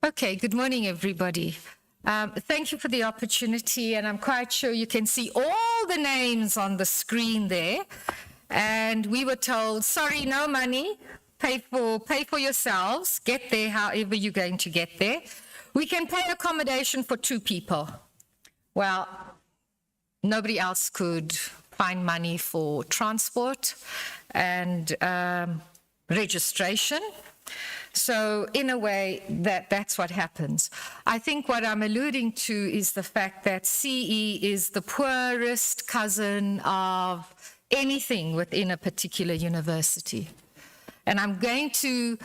Okay, good morning, everybody. Thank you for the opportunity, and I'm quite sure you can see all the names on the screen there. And we were told, sorry, no money, pay for yourselves, get there however you're going to get there. We can pay accommodation for 2 people. Well, nobody else could find money for transport and registration. So in a way, that's what happens. I think what I'm alluding to is the fact that CE is the poorest cousin of anything within a particular university. And I'm going to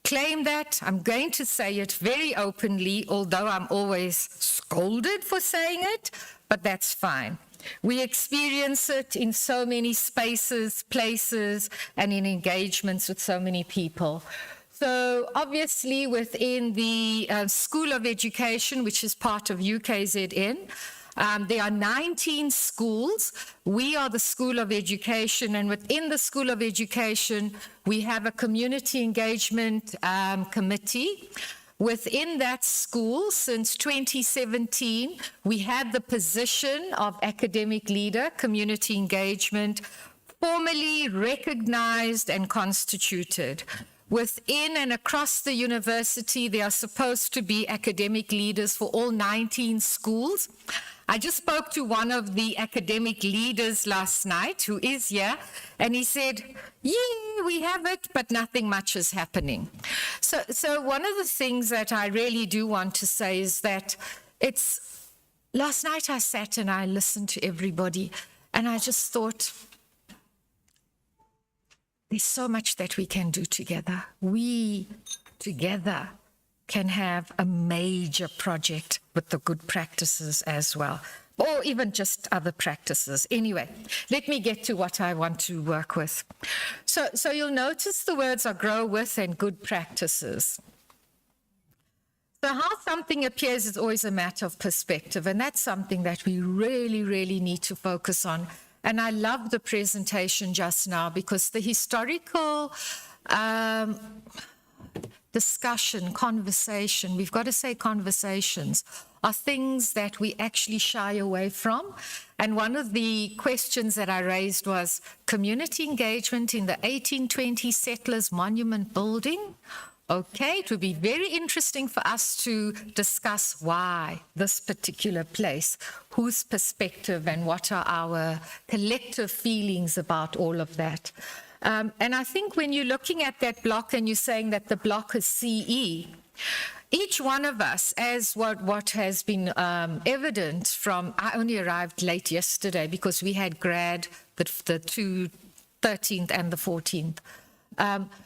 claim that, I'm going to say it very openly, although I'm always scolded for saying it, but that's fine. We experience it in so many spaces, places, and in engagements with so many people. So obviously within the School of Education, which is part of UKZN, there are 19 schools. We are the School of Education, and within the School of Education, we have a community engagement committee. Within that school, since 2017, we had the position of academic leader, community engagement, formally recognized and constituted. Within and across the university, there are supposed to be academic leaders for all 19 schools. I just spoke to one of the academic leaders last night, who is here, and he said, yeah, we have it, but nothing much is happening. So one of the things that I really do want to say is that last night I sat and I listened to everybody, and I just thought, there's so much that we can do together. We together can have a major project with the good practices as well, or even just other practices. Anyway, let me get to what I want to work with. So you'll notice the words are grow with and good practices. So how something appears is always a matter of perspective, and that's something that we really, really need to focus on. And I love the presentation just now because the historical discussion, conversation, we've got to say conversations, are things that we actually shy away from. And one of the questions that I raised was community engagement in the 1820 Settlers Monument Building. Okay, it would be very interesting for us to discuss why this particular place, whose perspective, and what are our collective feelings about all of that. And I think when you're looking at that block and you're saying that the block is CE, each one of us, as what has been evident from, I only arrived late yesterday because we had grad the 13th and the 14th.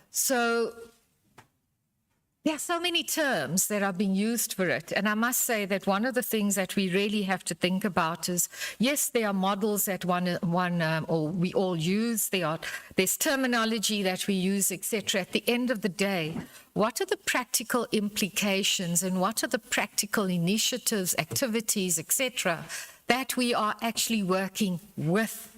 So there are so many terms that are being used for it. And I must say that one of the things that we really have to think about is, yes, there are models that or we all use. There's terminology that we use, etc. At the end of the day, what are the practical implications and what are the practical initiatives, activities, etc., that we are actually working with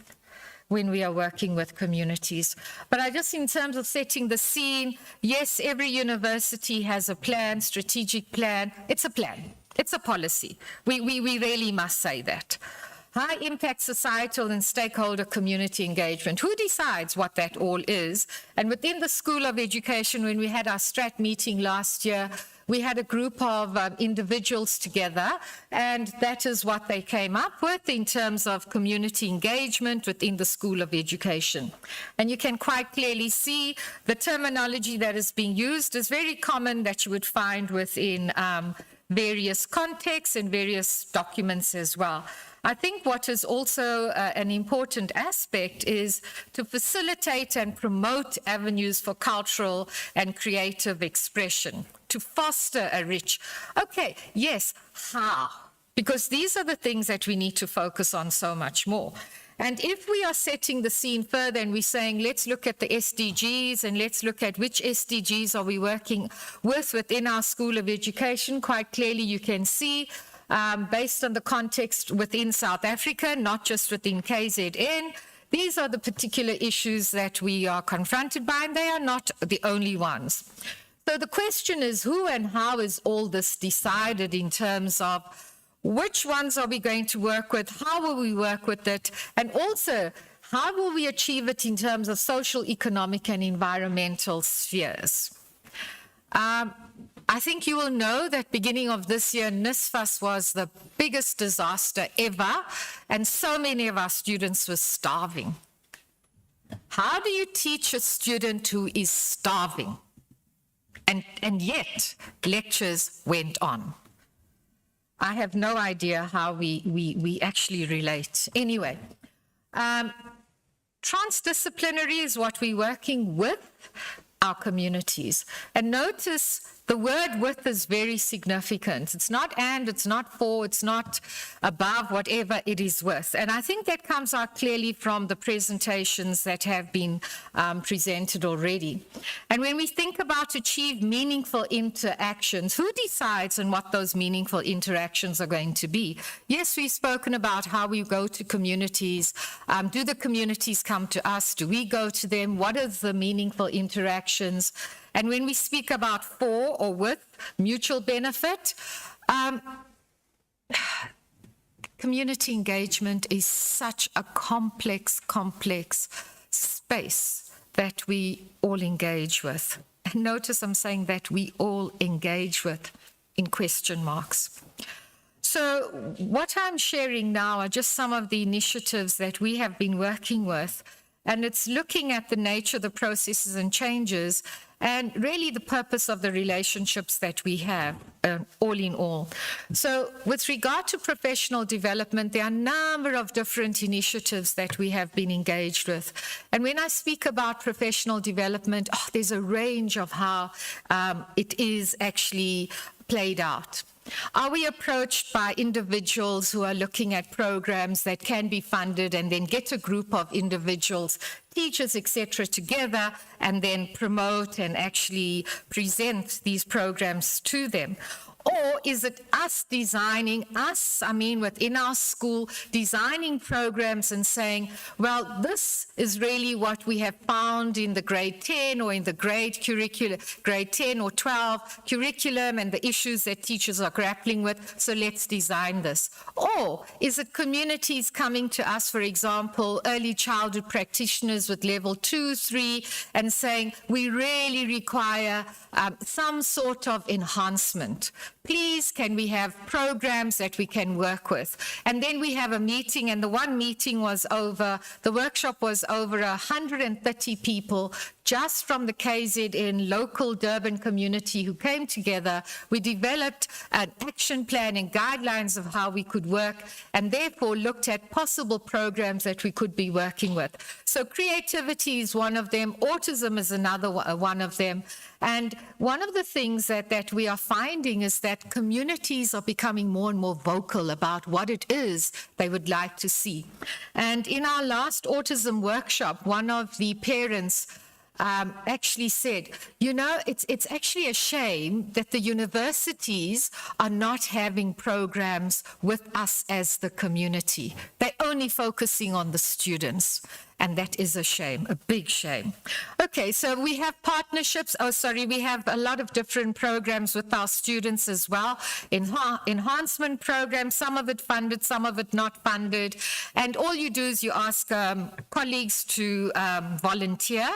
when we are working with communities? But I just, in terms of setting the scene, yes, every university has a plan, strategic plan. It's a plan. It's a policy. We really must say that. High impact societal and stakeholder community engagement. Who decides what that all is? And within the School of Education, when we had our strat meeting last year, we had a group of individuals together, and that is what they came up with in terms of community engagement within the School of Education. And you can quite clearly see the terminology that is being used is very common that you would find within various contexts and various documents as well. I think what is also an important aspect is to facilitate and promote avenues for cultural and creative expression, to foster a rich, okay, yes, how? Because these are the things that we need to focus on so much more. And if we are setting the scene further and we're saying, let's look at the SDGs and let's look at which SDGs are we working with within our School of Education, quite clearly you can see based on the context within South Africa, not just within KZN, these are the particular issues that we are confronted by, and they are not the only ones. So the question is, who and how is all this decided in terms of which ones are we going to work with, how will we work with it, and also how will we achieve it in terms of social, economic, and environmental spheres? I think you will know that beginning of this year, NSFAS was the biggest disaster ever, and so many of our students were starving. How do you teach a student who is starving? And yet, lectures went on. I have no idea how we actually relate. Anyway, transdisciplinary is what we're working with our communities. And notice the word with is very significant. It's not and, it's not for, it's not above, whatever, it is with. And I think that comes out clearly from the presentations that have been presented already. And when we think about achieve meaningful interactions, who decides on what those meaningful interactions are going to be? Yes, we've spoken about how we go to communities. Do the communities come to us? Do we go to them? What are the meaningful interactions? And when we speak about for or with mutual benefit, community engagement is such a complex space that we all engage with. And notice I'm saying that we all engage with in question marks. So what I'm sharing now are just some of the initiatives that we have been working with, and it's looking at the nature, the processes and changes, and really the purpose of the relationships that we have, all in all. So with regard to professional development, there are a number of different initiatives that we have been engaged with. And when I speak about professional development, there's a range of how it is actually played out. Are we approached by individuals who are looking at programs that can be funded and then get a group of individuals, teachers, etc., together and then promote and actually present these programs to them? Or is it us designing, within our school, designing programs and saying, well, this is really what we have found in the grade 10 or in the grade 10 or 12 curriculum and the issues that teachers are grappling with, so let's design this. Or is it communities coming to us, for example, early childhood practitioners with level 2, 3, and saying, we really require some sort of enhancement. Please, can we have programs that we can work with? And then we have a meeting, and the workshop was over 130 people just from the KZN local Durban community who came together. We developed an action plan and guidelines of how we could work, and therefore looked at possible programs that we could be working with. So creativity is one of them. Autism is another one of them. And one of the things that we are finding is that communities are becoming more and more vocal about what it is they would like to see. And in our last autism workshop, one of the parents actually said, it's actually a shame that the universities are not having programs with us as the community. They're only focusing on the students. And that is a shame, a big shame. Okay, so we have partnerships. We have a lot of different programs with our students as well. Enhancement programs, some of it funded, some of it not funded. And all you do is you ask colleagues to volunteer.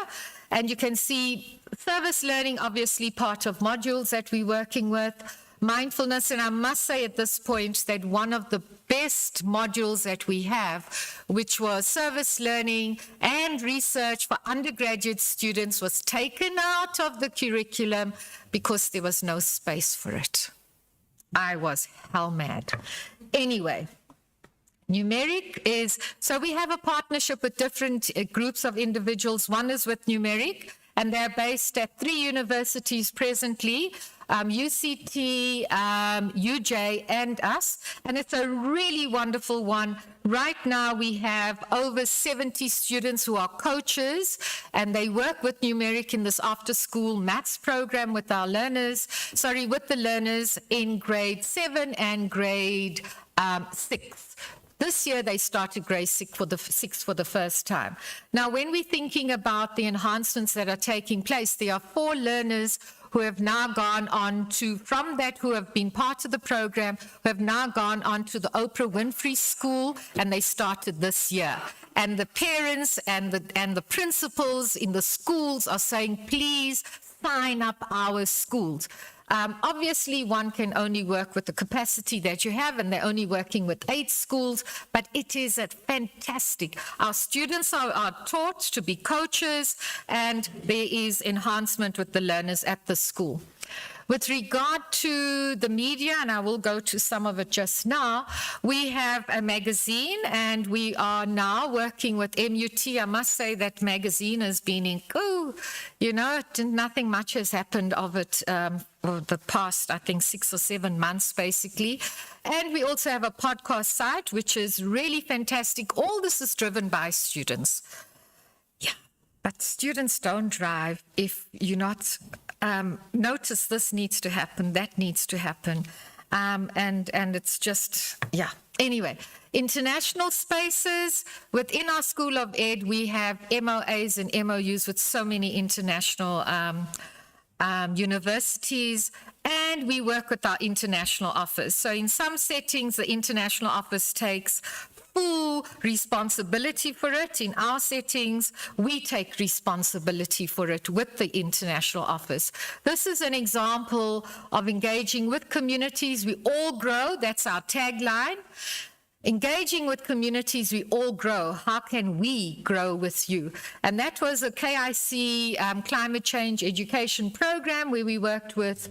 And you can see service learning, obviously part of modules that we're working with. Mindfulness, and I must say at this point that one of the best modules that we have, which was service learning and research for undergraduate students, was taken out of the curriculum because there was no space for it. I was hell mad. Anyway. Numeric is, so we have a partnership with different groups of individuals. One is with Numeric, and they're based at 3 universities presently, UCT, UJ, and us. And it's a really wonderful one. Right now, we have over 70 students who are coaches, and they work with Numeric in this after-school maths program with the learners in grade 7 and grade 6. This year, they started grade 6 for the first time. Now, when we're thinking about the enhancements that are taking place, there are 4 learners who have now gone on to, from that, who have been part of the program, who have now gone on to the Oprah Winfrey School, and they started this year. And the parents and the principals in the schools are saying, please sign up our schools. Obviously, one can only work with the capacity that you have, and they're only working with 8 schools, but it is fantastic. Our students are taught to be coaches, and there is enhancement with the learners at the school. With regard to the media, and I will go to some of it just now, we have a magazine, and we are now working with MUT. I must say that magazine has been nothing much has happened of it for the past, I think, 6 or 7 months, basically. And we also have a podcast site, which is really fantastic. All this is driven by students. Yeah, but students don't drive if you're not... notice this needs to happen, that needs to happen. And it's just, yeah. Anyway, international spaces. Within our School of Ed, we have MOAs and MOUs with so many international universities, and we work with our international office. So in some settings, the international office takes full responsibility for it. In our settings, we take responsibility for it with the international office. This is an example of engaging with communities. We all grow. That's our tagline. Engaging with communities, we all grow. How can we grow with you? And that was a KIC climate change education program where we worked with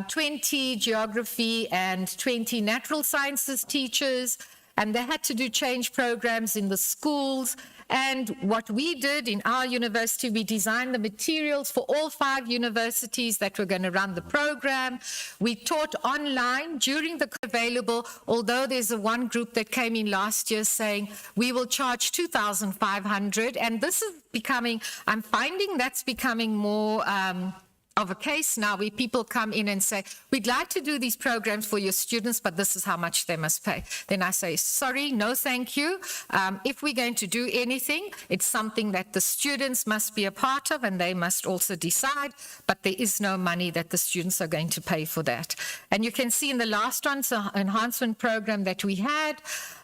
20 geography and 20 natural sciences teachers, and they had to do change programs in the schools. And what we did in our university, we designed the materials for all 5 universities that were going to run the program. We taught online during the available, although there's one group that came in last year saying, we will charge 2,500. And this is becoming, I'm finding that's becoming more of a case now where people come in and say, we'd like to do these programs for your students, but this is how much they must pay. Then I say, sorry, no thank you. If we're going to do anything, it's something that the students must be a part of, and they must also decide, but there is no money that the students are going to pay for that. And you can see in the last one, the enhancement program that we had,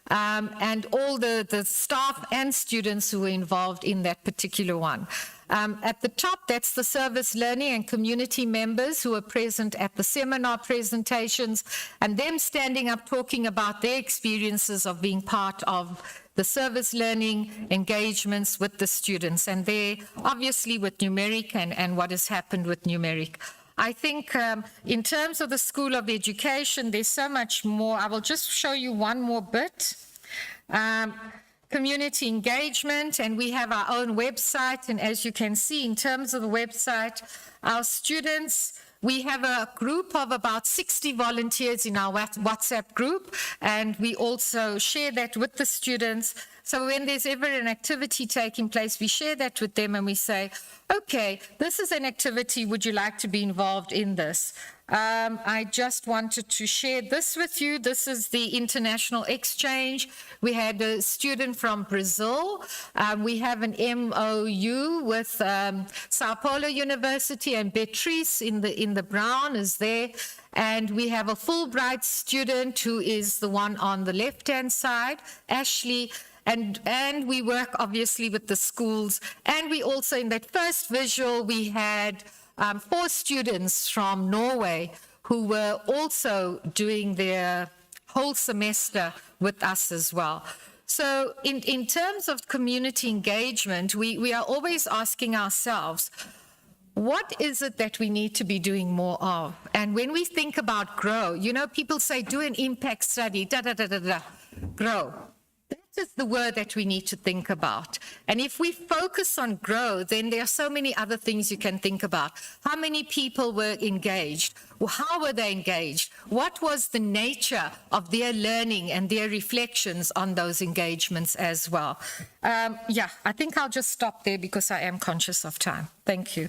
and all the staff and students who were involved in that particular one. At the top, that's the service learning and community members who are present at the seminar presentations, and them standing up talking about their experiences of being part of the service learning engagements with the students, and they're obviously with numeric and what has happened with numeric. I think in terms of the School of Education, there's so much more. I will just show you one more bit. Community engagement, and we have our own website, and as you can see, in terms of the website, our students, we have a group of about 60 volunteers in our WhatsApp group, and we also share that with the students. So when there's ever an activity taking place, we share that with them and we say, okay, this is an activity, would you like to be involved in this? I just wanted to share this with you. This is the international exchange. We had a student from Brazil. We have an MOU with Sao Paulo University, and Beatrice in the brown is there. And we have a Fulbright student who is the one on the left-hand side, Ashley. And we work obviously with the schools. And we also, in that first visual, we had 4 students from Norway who were also doing their whole semester with us as well. So in terms of community engagement, we are always asking ourselves, what is it that we need to be doing more of? And when we think about grow, you know, people say do an impact study, grow. That is the word that we need to think about. And if we focus on grow, then there are so many other things you can think about. How many people were engaged? How were they engaged? What was the nature of their learning and their reflections on those engagements as well? I think I'll just stop there because I am conscious of time. Thank you.